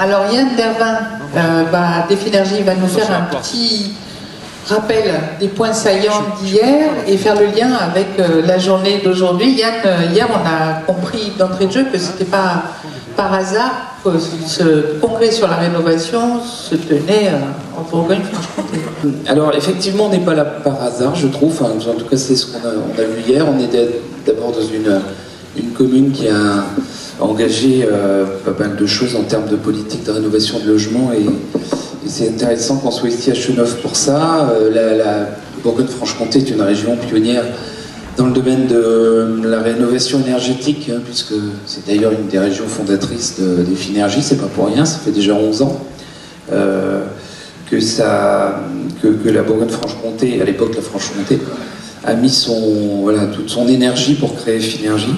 Alors Yann Dervin, d'Efinergie, va nous faire un petit rappel des points saillants d'hier et faire le lien avec la journée d'aujourd'hui. Yann, hier on a compris d'entrée de jeu que c'était pas par hasard que ce congrès sur la rénovation se tenait en Bourgogne-Franche-Comté. Alors effectivement on n'est pas là par hasard je trouve, enfin, en tout cas c'est ce qu'on a vu hier. On est d'abord dans une commune qui a engagé pas mal de choses en termes de politique de rénovation de logement et c'est intéressant qu'on soit ici à Chenôve pour ça. La Bourgogne-Franche-Comté est une région pionnière dans le domaine de la rénovation énergétique, hein, puisque c'est d'ailleurs une des régions fondatrices d'Efinergie, c'est pas pour rien, ça fait déjà 11 ans que la Bourgogne-Franche-Comté, à l'époque la Franche-Comté, a mis toute son énergie pour créer Efinergie.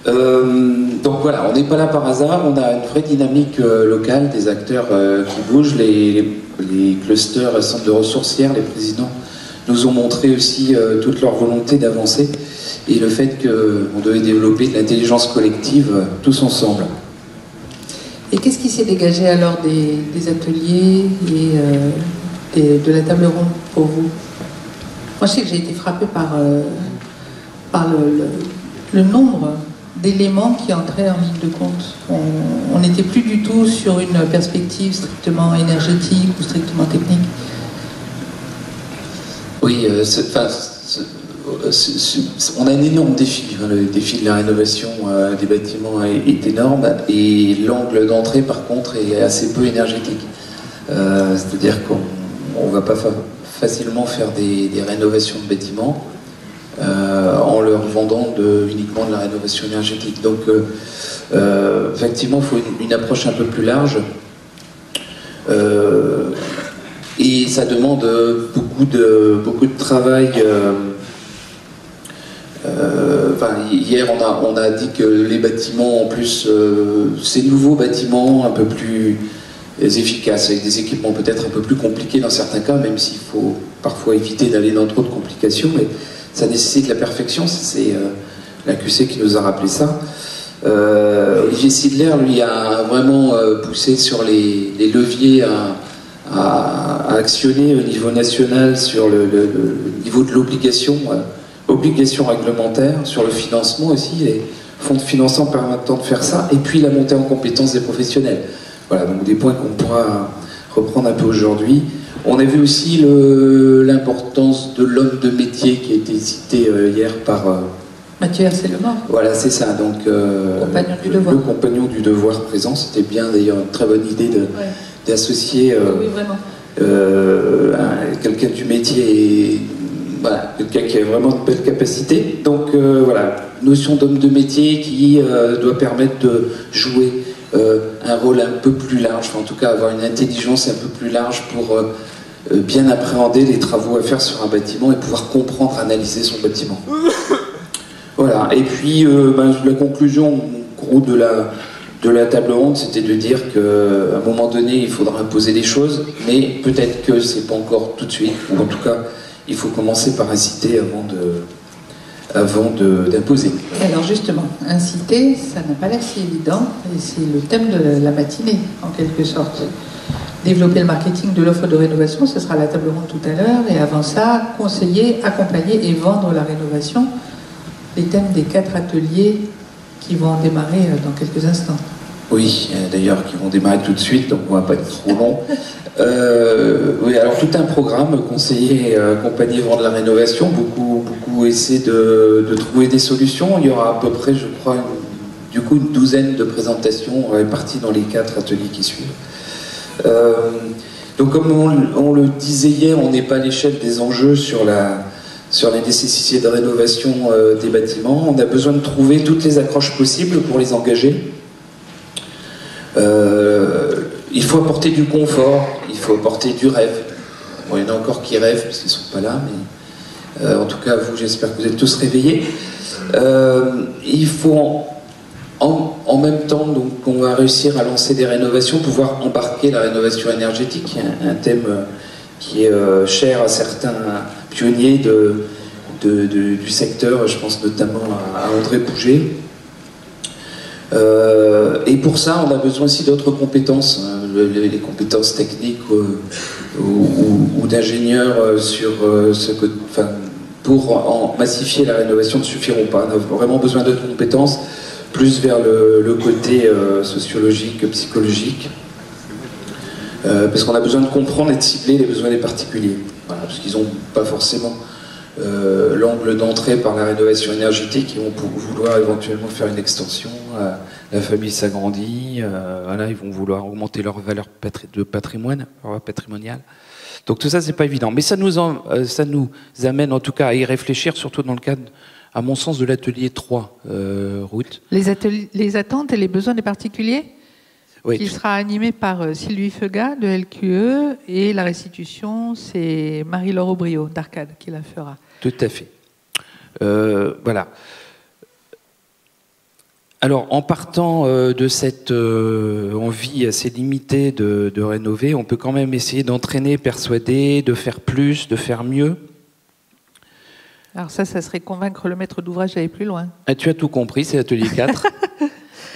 Donc voilà, on n'est pas là par hasard, on a une vraie dynamique locale, des acteurs qui bougent, les clusters, centres de ressourcières, les présidents nous ont montré aussi toute leur volonté d'avancer et le fait qu'on devait développer de l'intelligence collective tous ensemble. Et qu'est-ce qui s'est dégagé alors des ateliers et de la table ronde pour vous? Moi je sais que j'ai été frappée par le nombre d'éléments qui entraient en ligne de compte. On n'était plus du tout sur une perspective strictement énergétique ou strictement technique. Oui, on a un énorme défi. Le défi de la rénovation des bâtiments est énorme et l'angle d'entrée par contre est assez peu énergétique. C'est-à-dire qu'on ne va pas facilement faire des rénovations de bâtiments en leur vendant uniquement de la rénovation énergétique. Donc effectivement il faut une approche un peu plus large et ça demande beaucoup de travail. Hier on a dit que les bâtiments en plus ces nouveaux bâtiments un peu plus efficaces avec des équipements peut-être un peu plus compliqués dans certains cas, même s'il faut parfois éviter d'aller dans trop de complications, mais ça nécessite la perfection, c'est l'AQC qui nous a rappelé ça. Olivier Sidler, lui, a vraiment poussé sur les leviers à actionner au niveau national sur le niveau de l'obligation, obligation réglementaire, sur le financement aussi, les fonds de financement permettant de faire ça, et puis la montée en compétence des professionnels. Voilà, donc des points qu'on pourra reprendre un peu aujourd'hui. On a vu aussi l'importance de l'homme de métier qui a été cité hier par Mathieu Hercé-Lemort. Voilà, c'est ça. Donc compagnon du devoir. Le compagnon du devoir présent. C'était bien d'ailleurs une très bonne idée d'associer quelqu'un du métier et voilà, quelqu'un qui a vraiment de belles capacités. Donc voilà, notion d'homme de métier qui doit permettre de jouer un rôle un peu plus large, enfin, en tout cas avoir une intelligence un peu plus large pour bien appréhender les travaux à faire sur un bâtiment et pouvoir comprendre, analyser son bâtiment. Voilà, et puis la conclusion gros de la table ronde, c'était de dire qu'à un moment donné, il faudra imposer des choses, mais peut-être que c'est pas encore tout de suite, ou en tout cas, il faut commencer par inciter avant d'imposer. Alors justement, inciter, ça n'a pas l'air si évident, et c'est le thème de la matinée, en quelque sorte. Développer le marketing de l'offre de rénovation, ce sera la table ronde tout à l'heure, et avant ça, conseiller, accompagner et vendre la rénovation, les thèmes des 4 ateliers qui vont démarrer dans quelques instants. Oui, d'ailleurs, qui vont démarrer tout de suite, donc on ne va pas être trop long. Oui, alors tout un programme, conseiller, accompagner, vendre la rénovation, beaucoup essayer de trouver des solutions. Il y aura à peu près, je crois, une douzaine de présentations réparties dans les 4 ateliers qui suivent. Donc comme on le disait hier, on n'est pas à l'échelle des enjeux sur la nécessité de rénovation des bâtiments. On a besoin de trouver toutes les accroches possibles pour les engager. Il faut apporter du confort, il faut apporter du rêve. Bon, il y en a encore qui rêvent parce qu'ils ne sont pas là, mais en tout cas, vous, j'espère que vous êtes tous réveillés. Il faut en même temps, donc, on va réussir à lancer des rénovations, pouvoir embarquer la rénovation énergétique, un thème qui est cher à certains pionniers du secteur, je pense notamment à André Pouget. Et pour ça, on a besoin aussi d'autres compétences, hein, les compétences techniques ou d'ingénieurs sur ce que, enfin, pour en massifier la rénovation ne suffiront pas. On a vraiment besoin d'autres compétences, plus vers le côté sociologique, psychologique, parce qu'on a besoin de comprendre et de cibler les besoins des particuliers, voilà, parce qu'ils n'ont pas forcément l'angle d'entrée par la rénovation énergétique. Ils vont vouloir éventuellement faire une extension, la famille s'agrandit, voilà, ils vont vouloir augmenter leur valeur de patrimoine, patrimoniale. Donc tout ça, c'est pas évident. Mais ça nous amène en tout cas à y réfléchir, surtout dans le cadre, à mon sens, de l'atelier 3, Ruth. Les attentes et les besoins des particuliers, oui, qui sera animé par Sylvie Feugat de LQE, et la restitution, c'est Marie-Laure Aubrio d'Arcade qui la fera. Tout à fait. Voilà. Alors, en partant de cette envie assez limitée de rénover, on peut quand même essayer d'entraîner, persuader, de faire plus, de faire mieux. Alors ça serait convaincre le maître d'ouvrage d'aller plus loin. Ah, tu as tout compris, c'est l'atelier 4.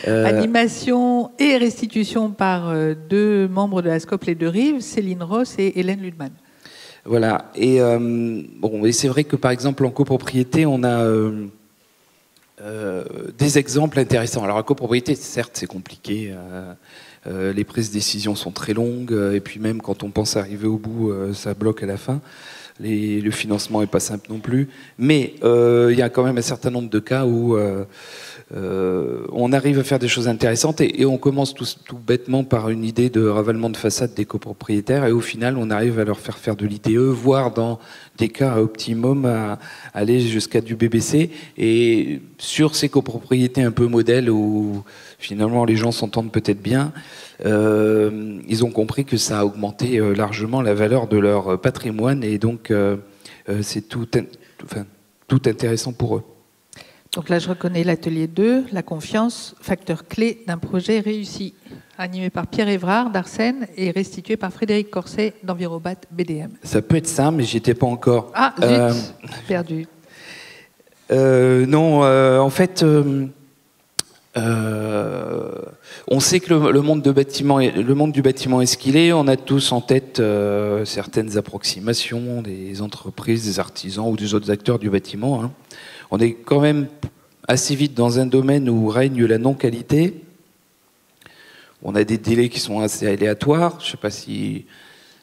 Animation et restitution par deux membres de la SCOP Les Deux Rives, Céline Ross et Hélène Ludman. Voilà. Et, bon, et c'est vrai que, par exemple, en copropriété, on a des exemples intéressants. Alors, la copropriété, certes, c'est compliqué. Les prises de décision sont très longues. Et puis, même quand on pense arriver au bout, ça bloque à la fin. Le financement n'est pas simple non plus. Mais il y a quand même un certain nombre de cas où on arrive à faire des choses intéressantes et on commence tout bêtement par une idée de ravalement de façade des copropriétaires et au final on arrive à leur faire de l'ITE, voire dans des cas optimum à aller jusqu'à du BBC. Et sur ces copropriétés un peu modèles où finalement les gens s'entendent peut-être bien, ils ont compris que ça a augmenté largement la valeur de leur patrimoine et donc c'est tout intéressant pour eux. Donc là, je reconnais l'atelier 2, la confiance, facteur clé d'un projet réussi, animé par Pierre Évrard d'Arsène et restitué par Frédéric Corset d'Envirobat BDM. Ça peut être ça, mais j'y étais pas encore. Ah, zut, perdu. Non, en fait, on sait que le monde du bâtiment est ce qu'il est. On a tous en tête certaines approximations des entreprises, des artisans ou des autres acteurs du bâtiment, hein. On est quand même assez vite dans un domaine où règne la non-qualité. On a des délais qui sont assez aléatoires. Je sais pas si...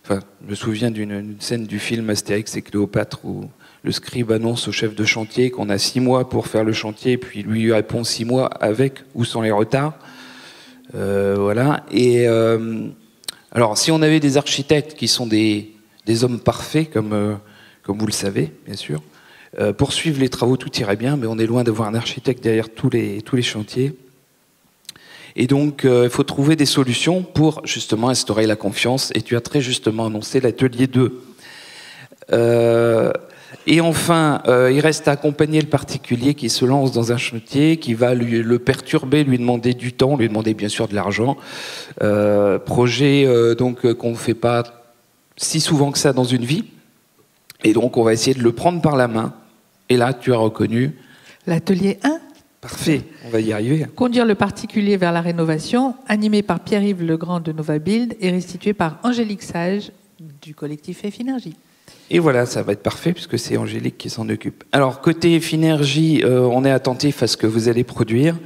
Enfin, je me souviens d'une scène du film Astérix et Cléopâtre où le scribe annonce au chef de chantier qu'on a 6 mois pour faire le chantier, puis lui répond 6 mois avec ou sans les retards. Voilà. Et alors, si on avait des architectes qui sont des hommes parfaits, comme vous le savez, bien sûr, poursuivre les travaux, tout irait bien, mais on est loin d'avoir un architecte derrière tous les chantiers. Et donc, il faut trouver des solutions pour justement instaurer la confiance. Et tu as très justement annoncé l'atelier 2. Et enfin, il reste à accompagner le particulier qui se lance dans un chantier, qui va le perturber, lui demander du temps, lui demander bien sûr de l'argent. Projet donc qu'on ne fait pas si souvent que ça dans une vie. Et donc, on va essayer de le prendre par la main. Et là, tu as reconnu... L'atelier 1. Parfait, on va y arriver. Conduire le particulier vers la rénovation, animé par Pierre-Yves Legrand de Nova Build et restitué par Angélique Sage du collectif Finergie. Et voilà, ça va être parfait puisque c'est Angélique qui s'en occupe. Alors, côté Finergie, on est attentif à ce que vous allez produire.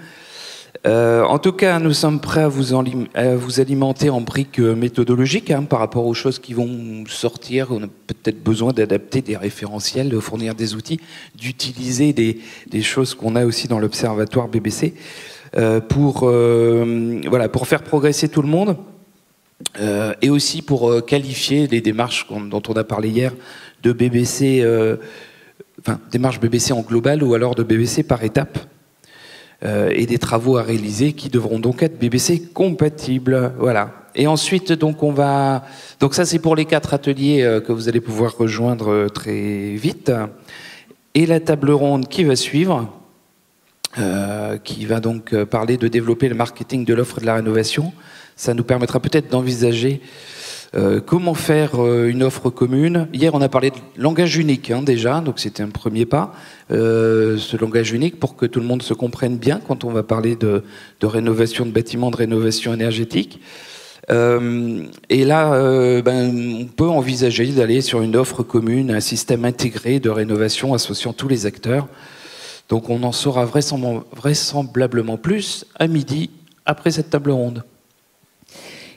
En tout cas, nous sommes prêts à vous alimenter en briques méthodologiques hein, par rapport aux choses qui vont sortir. On a peut-être besoin d'adapter des référentiels, de fournir des outils, d'utiliser des choses qu'on a aussi dans l'observatoire BBC pour faire progresser tout le monde et aussi pour qualifier les démarches dont on a parlé hier de BBC, démarches BBC en global ou alors de BBC par étape. Et des travaux à réaliser qui devront donc être BBC compatibles. Voilà. Et ensuite, donc ça c'est pour les 4 ateliers que vous allez pouvoir rejoindre très vite. Et la table ronde qui va suivre, qui va donc parler de développer le marketing de l'offre de la rénovation. Ça nous permettra peut-être d'envisager Comment faire une offre commune? Hier, on a parlé de langage unique déjà, donc c'était un premier pas. Ce langage unique pour que tout le monde se comprenne bien quand on va parler de rénovation de bâtiments, de rénovation énergétique. Et là, on peut envisager d'aller sur une offre commune, un système intégré de rénovation associant tous les acteurs. Donc on en saura vraisemblablement plus à midi, après cette table ronde.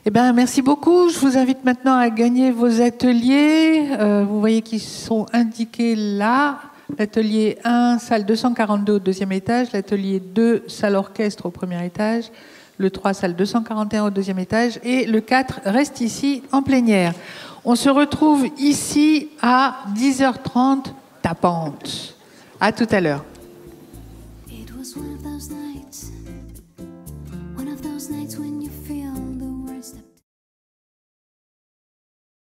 Eh bien, merci beaucoup. Je vous invite maintenant à gagner vos ateliers. Vous voyez qu'ils sont indiqués là. L'atelier 1, salle 242 au deuxième étage. L'atelier 2, salle orchestre au premier étage. Le 3, salle 241 au deuxième étage. Et le 4 reste ici en plénière. On se retrouve ici à 10h30 tapante. À tout à l'heure.